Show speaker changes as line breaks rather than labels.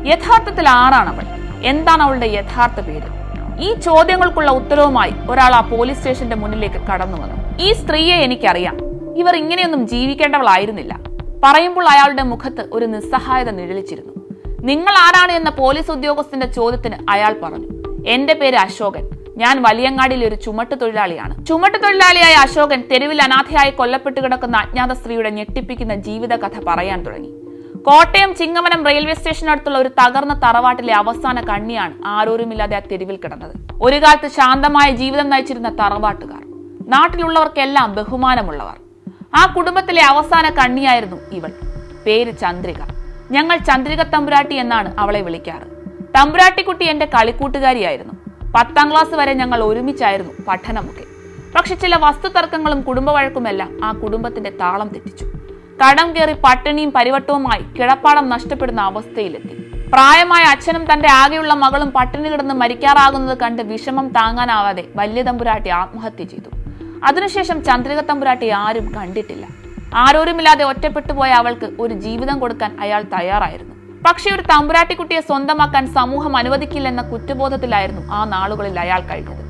യഥാർത്ഥത്തിൽ ആരാണവൾ? എന്താണ് അവളുടെ യഥാർത്ഥ പേര്? ഈ ചോദ്യങ്ങൾക്കുള്ള ഉത്തരവുമായി ഒരാൾ ആ പോലീസ് സ്റ്റേഷന്റെ മുന്നിലേക്ക് കടന്നു വന്നു. ഈ സ്ത്രീയെ എനിക്കറിയാം. ഇവർ ഇങ്ങനെയൊന്നും ജീവിക്കേണ്ടവളായിരുന്നില്ല. പറയുമ്പോൾ അയാളുടെ മുഖത്ത് ഒരു നിസ്സഹായത നിഴലിച്ചിരുന്നു. നിങ്ങൾ ആരാണ് എന്ന പോലീസ് ഉദ്യോഗസ്ഥന്റെ ചോദ്യത്തിന് അയാൾ പറഞ്ഞു, എന്റെ പേര് അശോകൻ. ഞാൻ വലിയങ്ങാടിയിലെ ഒരു ചുമട്ടുതൊഴിലാളിയാണ്. ചുമട്ടുതൊഴിലാളിയായ അശോകൻ തെരുവിൽ അനാഥയായി കൊല്ലപ്പെട്ടു കിടക്കുന്ന അജ്ഞാത സ്ത്രീയുടെ ഞെട്ടിപ്പിക്കുന്ന ജീവിത കഥ പറയാൻ തുടങ്ങി. കോട്ടയം ചിങ്ങവനം റെയിൽവേ സ്റ്റേഷനടുത്തുള്ള ഒരു തകർന്ന തറവാട്ടിലെ അവസാന കണ്ണിയാണ് ആരോരുമില്ലാതെ ആ തെരുവിൽ കിടന്നത്. ഒരു കാലത്ത് ശാന്തമായ ജീവിതം നയിച്ചിരുന്ന തറവാട്ടുകാർ, നാട്ടിലുള്ളവർക്കെല്ലാം ബഹുമാനമുള്ളവർ. ആ കുടുംബത്തിലെ അവസാന കണ്ണിയായിരുന്നു ഇവൾ. പേര് ചന്ദ്രിക. ഞങ്ങൾ ചന്ദ്രിക തമ്പുരാട്ടി എന്നാണ് അവളെ വിളിക്കാറ്. തമ്പുരാട്ടിക്കുട്ടി എന്റെ കളിക്കൂട്ടുകാരിയായിരുന്നു. 10ാം ക്ലാസ് വരെ ഞങ്ങൾ ഒരുമിച്ചായിരുന്നു പഠനമൊക്കെ. പക്ഷെ ചില വസ്തുതർക്കങ്ങളും കുടുംബവഴക്കുമെല്ലാം ആ കുടുംബത്തിന്റെ താളം തെറ്റിച്ചു. കടം കയറി പട്ടിണിയും പരിവട്ടവുമായി കിടപ്പാടം നഷ്ടപ്പെടുന്ന അവസ്ഥയിലെത്തി. പ്രായമായ അച്ഛനും തന്റെ ആകെയുള്ള മകളും പട്ടിണി കിടന്ന് മരിക്കാറാകുന്നത് കണ്ട് വിഷമം താങ്ങാനാവാതെ വലിയ തമ്പുരാട്ടി ആത്മഹത്യ ചെയ്തു. അതിനുശേഷം ചന്ദ്രിക തമ്പുരാട്ടി ആരും കണ്ടിട്ടില്ല. ആരോരുമില്ലാതെ ഒറ്റപ്പെട്ടു പോയ അവൾക്ക് ഒരു ജീവിതം കൊടുക്കാൻ അയാൾ തയ്യാറായിരുന്നു. പക്ഷെ ഒരു തമ്പുരാട്ടിക്കുട്ടിയെ സ്വന്തമാക്കാൻ സമൂഹം അനുവദിക്കില്ലെന്ന കുറ്റബോധത്തിലായിരുന്നു ആ നാളുകളിൽ അയാൾ കഴിഞ്ഞത്.